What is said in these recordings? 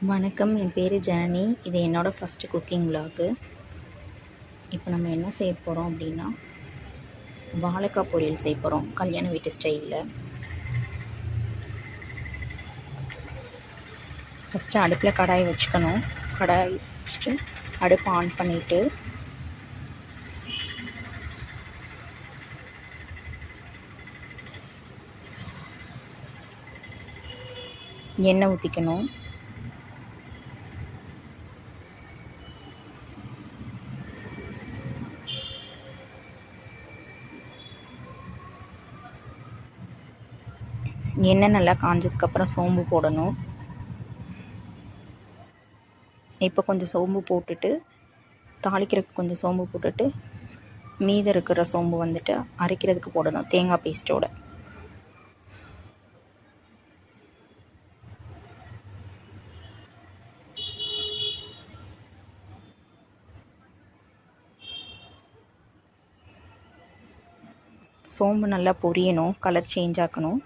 வணக்கம், என் பேர் ஜனனி. இது என்னோடய ஃபஸ்ட்டு குக்கிங் விலாகு. இப்போ நம்ம என்ன செய்ய போகிறோம் அப்படின்னா, வாழைக்காய் பொரியல் செய்ய போகிறோம் கல்யாண வீட்டு ஸ்டைலில். ஃபஸ்ட்டு அடுப்பில் கடாய் வச்சுக்கணும். கடாய் வச்சுட்டு அடுப்பை ஆன் பண்ணிவிட்டு எண்ணெய் ஊற்றிக்கணும். எண்ணெய் நல்லா காஞ்சதுக்கப்புறம் சோம்பு போடணும். இப்போ கொஞ்சம் சோம்பு போட்டுட்டு, தாளிக்கிறதுக்கு கொஞ்சம் சோம்பு போட்டுட்டு, மீதம் இருக்கிற சோம்பு வந்துட்டு அரைக்கிறதுக்கு போடணும் தேங்காய் பேஸ்ட்டோட. சோம்பு நல்லா பொரியணும், கலர் சேஞ்ச் ஆக்கணும்.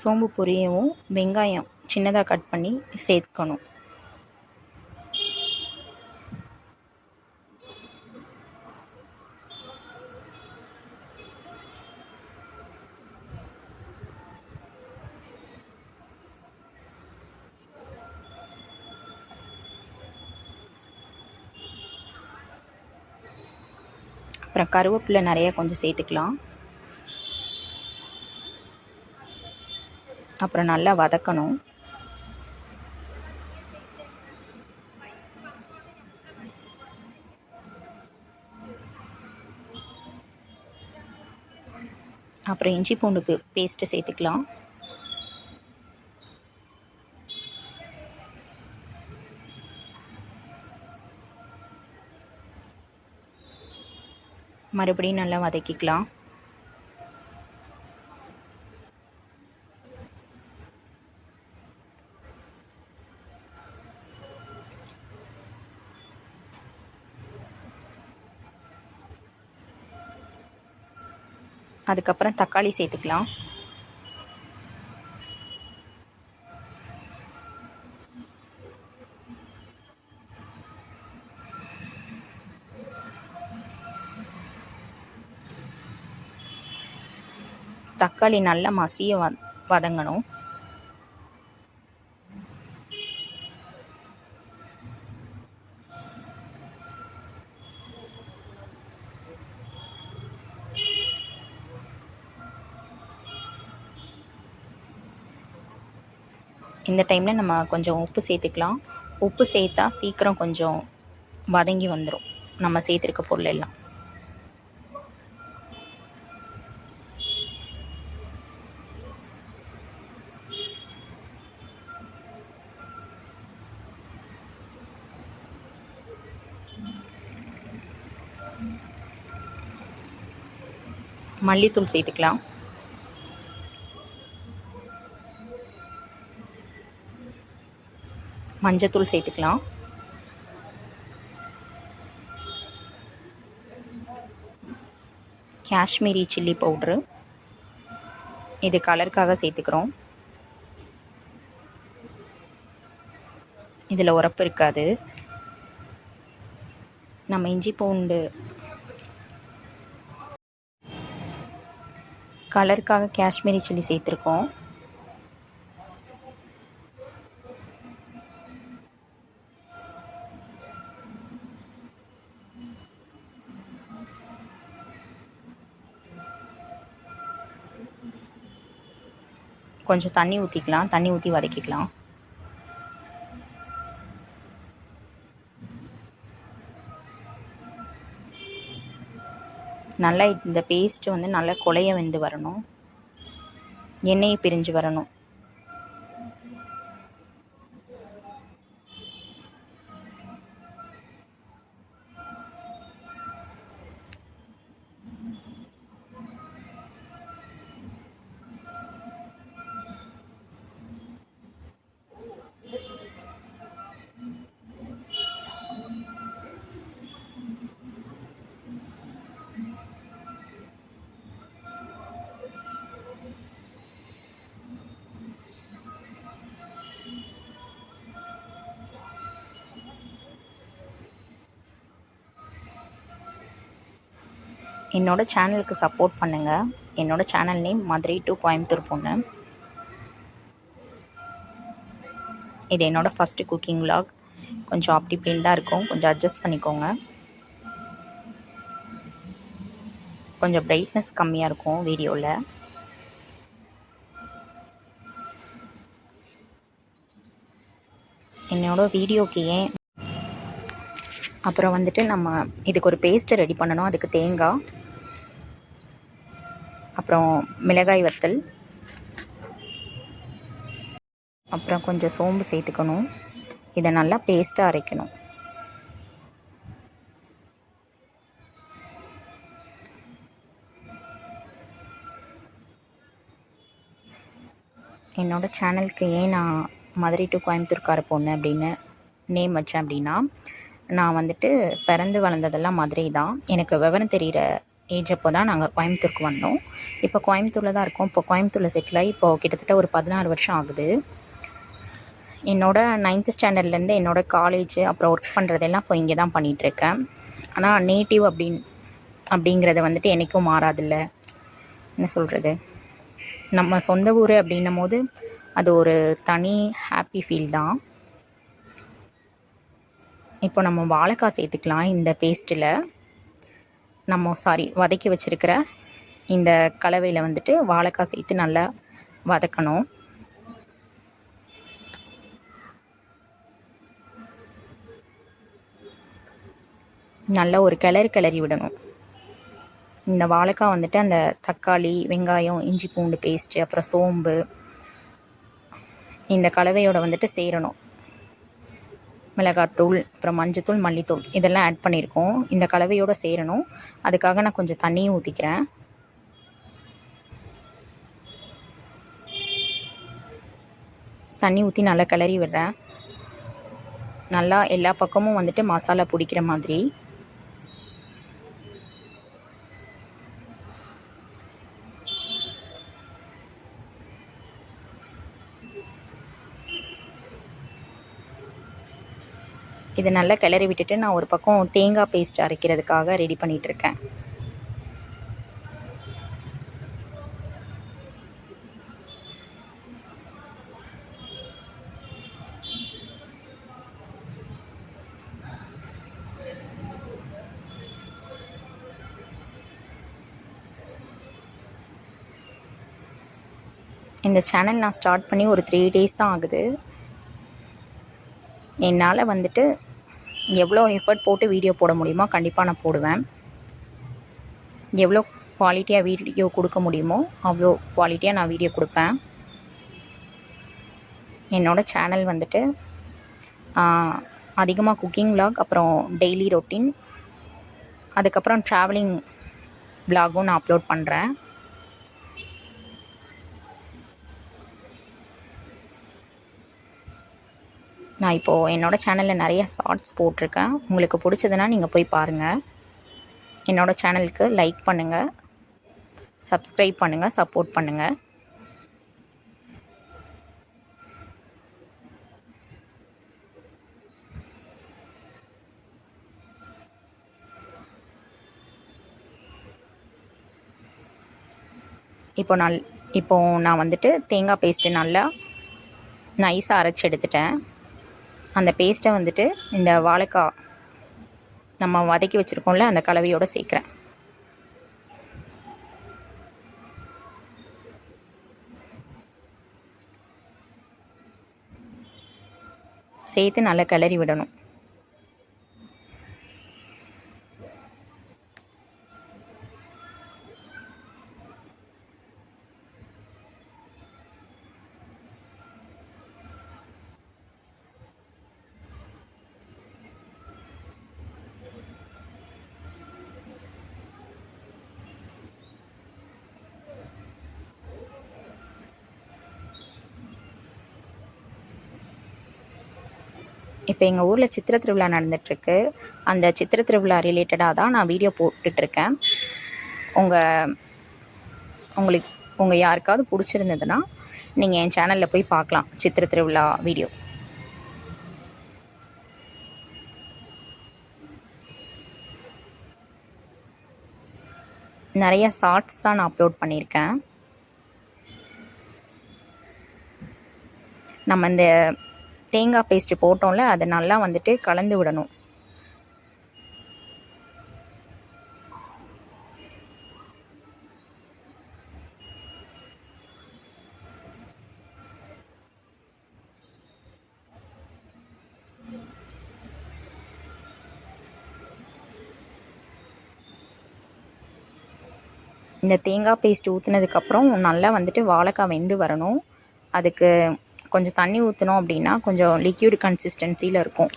சோம்பு பொரியவும் வெங்காயம் சின்னதாக கட் பண்ணி சேர்க்கணும். அப்புறம் கருவேப்பிலை நிறைய கொஞ்சம் சேர்த்துக்கலாம். அப்புறம் நல்லா வதக்கணும். அப்புறம் இஞ்சி பூண்டு பேஸ்ட்டு சேர்த்துக்கலாம். மறுபடியும் நல்லா வதக்கிக்கலாம். அதுக்கப்புறம் தக்காளி சேர்த்துக்கலாம். தக்காளி நல்லா மசிய வதங்கணும். இந்த டைமில் நம்ம கொஞ்சம் உப்பு சேர்த்துக்கலாம். உப்பு சேர்த்தா சீக்கிரம் கொஞ்சம் வதங்கி வந்துடும் நம்ம சேர்த்துருக்க பொருள் எல்லாம். மல்லித்தூள் சேர்த்துக்கலாம். மஞ்சத்தூள் சேர்த்துக்கலாம். காஷ்மீரி சில்லி பவுட்ரு, இது கலருக்காக சேர்த்துக்கிறோம். இதில் உரப்பு இருக்காது. நம்ம இஞ்சி பூண்டு கலருக்காக காஷ்மீரி சில்லி சேர்த்துருக்கோம். கொஞ்சம் தண்ணி ஊற்றிக்கலாம். தண்ணி ஊற்றி வதக்கிக்கலாம். நல்லா இந்த பேஸ்ட்டு வந்து நல்லா குழைய வெந்து வரணும், எண்ணெயை பிரிஞ்சு வரணும். என்னோடய சேனலுக்கு சப்போர்ட் பண்ணுங்கள். என்னோடய channel name Madurai to Coimbatore பொண்ணு. இது என்னோடய ஃபஸ்ட்டு குக்கிங் விலாக். கொஞ்சம் அப்படி இப்படின்னு தான் இருக்கும், கொஞ்சம் அட்ஜஸ்ட் பண்ணிக்கோங்க. கொஞ்சம் பிரைட்னஸ் கம்மியாக இருக்கும் வீடியோவில். என்னோடய வீடியோக்கு அப்புறம் வந்துட்டு நம்ம இதுக்கு ஒரு பேஸ்ட்டு ரெடி பண்ணணும். அதுக்கு தேங்காய், அப்புறம் மிளகாய் வத்தல், அப்புறம் கொஞ்சம் சோம்பு சேர்த்துக்கணும். இதை நல்லா பேஸ்ட்டாக அரைக்கணும். என்னோடய சேனலுக்கு நான் மதுரை டு கோயம்புத்தூர்கார பொண்ணு அப்படின்னு நேம் வச்சேன் அப்படின்னா, நான் வந்துட்டு பிறந்து வளர்ந்ததெல்லாம் மதுரை தான். எனக்கு விவரம் தெரிகிற ஏஜ் அப்போ தான் நாங்கள் கோயம்புத்தூருக்கு வந்தோம். இப்போ கோயம்புத்தூரில் தான் இருக்கோம். இப்போ கோயம்புத்தூரில் செட்டில் ஆகி இப்போது கிட்டத்தட்ட ஒரு 16 வருஷம் ஆகுது. என்னோடய 9th ஸ்டாண்டர்ட்லேருந்து என்னோடய காலேஜ் அப்புறம் ஒர்க் பண்ணுறதெல்லாம் இப்போ இங்கே தான் பண்ணிகிட்ருக்கேன். ஆனால் நேட்டிவ் அப்படிங்கிறது வந்துட்டு என்றைக்கும் மாறாதில்ல. என்ன சொல்கிறது, நம்ம சொந்த ஊர் அப்படின்னும் போது அது ஒரு தனி ஹாப்பி ஃபீல் தான். இப்போ நம்ம வாழைக்காய் சேர்த்துக்கலாம். இந்த பேஸ்ட்டில் வதக்கி வச்சுருக்கிற இந்த கலவையில் வந்துட்டு வாழைக்காய் சேர்த்து நல்லா வதக்கணும். நல்லா ஒரு கிளறி விடணும். இந்த வாழைக்காய் வந்துட்டு அந்த தக்காளி, வெங்காயம், இஞ்சி பூண்டு பேஸ்ட்டு, அப்புறம் சோம்பு, இந்த கலவையோடு வந்துட்டு சேரணும். மிளகாத்தூள், அப்புறம் மஞ்சத்தூள், மல்லித்தூள் இதெல்லாம் ஆட் பண்ணியிருக்கோம். இந்த கலவையோடு சேரணும். அதுக்காக நான் கொஞ்சம் தண்ணியும் ஊற்றிக்கிறேன். தண்ணி ஊற்றி நல்லா கிளறி விடுறேன். நல்லா எல்லா பக்கமும் வந்துட்டு மசாலா பிடிக்கிற மாதிரி. இதை நல்லா கிளறி விட்டுட்டு நான் ஒரு பக்கம் தேங்காய் பேஸ்ட் அரைக்கிறதுக்காக ரெடி பண்ணிகிட்ருக்கேன். இந்த சேனல் நான் ஸ்டார்ட் பண்ணி ஒரு 3 days தான் ஆகுது. என்னால் வந்துட்டு எவ்வளோ எஃபர்ட் போட்டு வீடியோ போட முடியுமோ கண்டிப்பாக நான் போடுவேன். எவ்வளோ குவாலிட்டியாக வீடியோ கொடுக்க முடியுமோ அவ்வளோ குவாலிட்டியாக நான் வீடியோ கொடுப்பேன். என்னோடய சேனல் வந்துட்டு அதிகமாக குக்கிங் விலாக், அப்புறம் டெய்லி ரொட்டீன், அதுக்கப்புறம் ட்ராவலிங் விலாகும் நான் அப்லோட் பண்ணுறேன். நான் இப்போது என்னோடய சேனலில் நிறைய ஷார்ட்ஸ் போட்டிருக்கேன். உங்களுக்கு பிடிச்சதுன்னா நீங்கள் போய் பாருங்கள். என்னோடய சேனலுக்கு லைக் பண்ணுங்கள், சப்ஸ்கிரைப் பண்ணுங்கள், சப்போர்ட் பண்ணுங்கள். இப்போது நான் வந்துட்டு தேங்காய் பேஸ்ட்டு நல்லா நைஸாக அரைச்சி எடுத்துட்டேன். அந்த பேஸ்ட்டை வந்துட்டு இந்த வாழைக்காய் நம்ம வதக்கி வச்சுருக்கோம்ல அந்த கலவையோடு சேர்க்குறேன். சேர்த்து நல்லா கிளறி விடணும். இப்போ எங்கள் ஊரில் சித்திரை திருவிழா நடந்துகிட்ருக்கு. அந்த சித்திரை திருவிழா ரிலேட்டடாக தான் நான் வீடியோ போட்டுட்ருக்கேன். உங்கள் யாருக்காவது பிடிச்சிருந்ததுன்னா நீங்கள் என் சேனலில் போய் பார்க்கலாம் சித்திரை திருவிழா வீடியோ. நிறைய ஷார்ட்ஸ் தான் நான் அப்லோட் பண்ணியிருக்கேன். நம்ம இந்த தேங்காய் பேஸ்ட்டு போட்டோம்ல, அதை நல்லா வந்துட்டு கலந்து விடணும். இந்த தேங்காய் பேஸ்ட் ஊற்றுனதுக்கப்புறம் நல்லா வந்துட்டு வாழைக்காய் வெந்து வரணும். அதுக்கு கொஞ்சம் தண்ணி ஊற்றினோம் அப்படின்னா கொஞ்சம் லிக்யூட் கன்சிஸ்டன்சியில் இருக்கும்.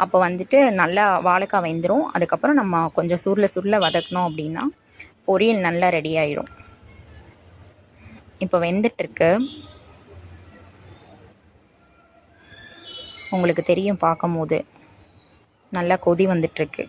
அப்போ வந்துட்டு நல்லா வாழைக்காய் வெந்துடும். அதுக்கப்புறம் நம்ம கொஞ்சம் சுருள வதக்கணும் அப்படின்னா பொரியல் நல்லா ரெடி ஆயிடும். இப்போ வெந்துட்டுருக்கு, உங்களுக்கு தெரியும் பார்க்கும்போது. நல்லா கொதி வந்துட்டுருக்கு.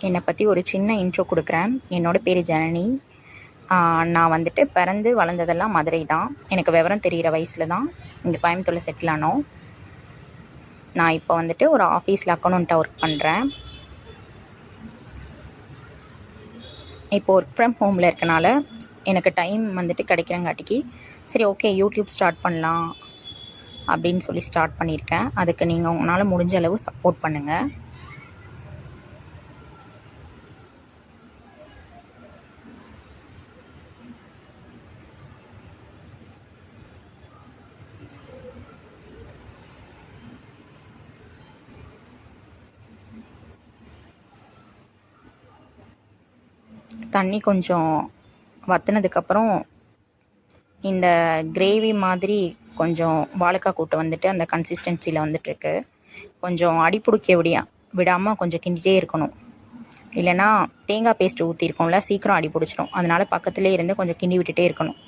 என்னை பற்றி ஒரு சின்ன இன்ட்ரோ கொடுக்குறேன். என்னோடய பேர் ஜனனி. நான் வந்துட்டு பிறந்து வளர்ந்ததெல்லாம் மதுரை தான். எனக்கு விவரம் தெரிகிற வயசில் தான் இங்கே கோயம்புத்தூரில் செட்டில் ஆனோம். நான் இப்போ வந்துட்டு ஒரு ஆஃபீஸில் அக்கௌண்ட்டாக ஒர்க் பண்ணுறேன். இப்போ ஒர்க் ஃப்ரம் ஹோமில் இருக்கனால எனக்கு டைம் வந்துட்டு கிடைக்கிறங்காட்டிக்கு சரி ஓகே யூடியூப் ஸ்டார்ட் பண்ணலாம் அப்படின்னு சொல்லி ஸ்டார்ட் பண்ணியிருக்கேன். அதுக்கு நீங்கள் உங்களால் முடிஞ்ச அளவு சப்போர்ட் பண்ணுங்கள். தண்ணி கொஞ்சம் வற்றினதுக்கப்புறம் இந்த கிரேவி மாதிரி கொஞ்சம் வாழைக்காய் கூட்டு வந்துட்டு அந்த கன்சிஸ்டன்சியில் வந்துட்டுருக்கு. கொஞ்சம் அடி பிடிக்க விடாமல் கொஞ்சம் கிண்டிகிட்டே இருக்கணும். இல்லைனா தேங்காய் பேஸ்ட்டு ஊற்றிருக்கோம்ல, சீக்கிரம் அடி பிடிச்சிடும். அதனால் பக்கத்துலேயே இருந்து கொஞ்சம் கிண்டி விட்டுட்டே இருக்கணும்.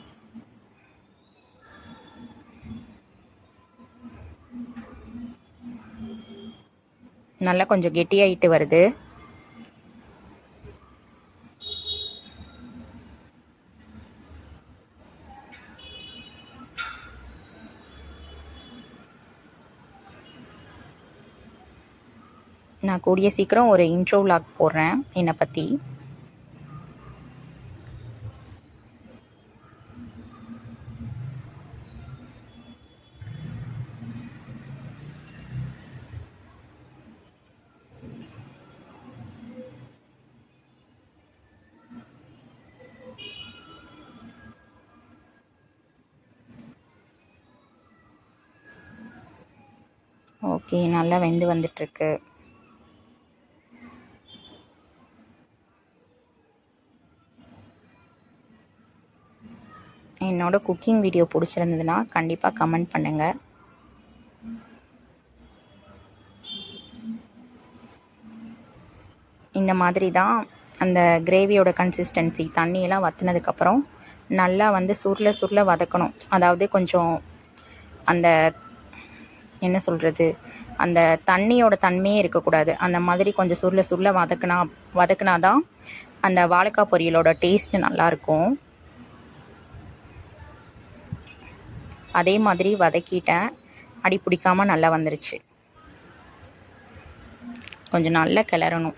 நல்லா கொஞ்சம் கெட்டியாகிட்டு வருது. நான் கூடிய சீக்கிரம் ஒரு இன்ட்ரோ விலாக் போடுறேன் என்னை பற்றி. ஓகே, நல்லா வெந்து வந்துட்டுருக்கு. என்னோடய குக்கிங் வீடியோ பிடிச்சிருந்ததுன்னா கண்டிப்பாக கமெண்ட் பண்ணுங்கள். இந்த மாதிரி தான் அந்த கிரேவியோட கன்சிஸ்டன்சி. தண்ணியெல்லாம் வற்றினதுக்கப்புறம் நல்லா வந்து சுருள வதக்கணும். அதாவது கொஞ்சம் அந்த என்ன சொல்கிறது, அந்த தண்ணியோட தன்மையே இருக்கக்கூடாது. அந்த மாதிரி கொஞ்சம் சுருள வதக்குனா தான் அந்த வாழைக்காய் பொரியலோட டேஸ்ட்டு நல்லாயிருக்கும். அதே மாதிரி வதக்கிட்டேன். அடி பிடிக்காமல் நல்லா வந்துருச்சு. கொஞ்சம் நல்லா கிளறணும்.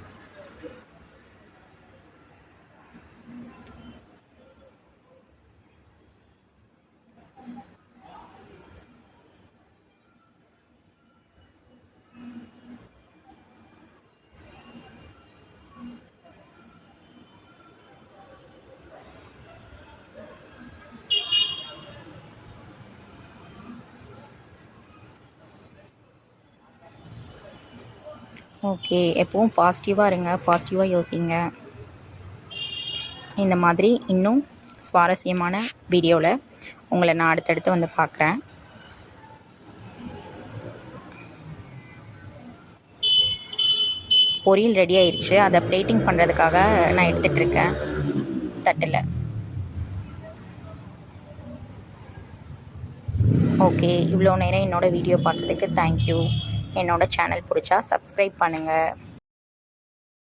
ஓகே, எப்பவும் பாசிட்டிவாக இருங்க, பாசிட்டிவாக யோசிங்க. இந்த மாதிரி இன்னும் சுவாரஸ்யமான வீடியோவில் உங்களை நான் அடுத்தடுத்து வந்து பார்க்குறேன். பொரியல் ரெடி ஆயிடுச்சு. அதை பிளேட்டிங் பண்ணுறதுக்காக நான் எடுத்துகிட்டு இருக்கேன் தட்டில். ஓகே, இவ்வளோ நேரம் என்னோடய வீடியோ பார்த்ததுக்கு தேங்க்யூ. என்னோடய சேனல் பிடிச்சா சப்ஸ்கிரைப் பண்ணுங்கள்.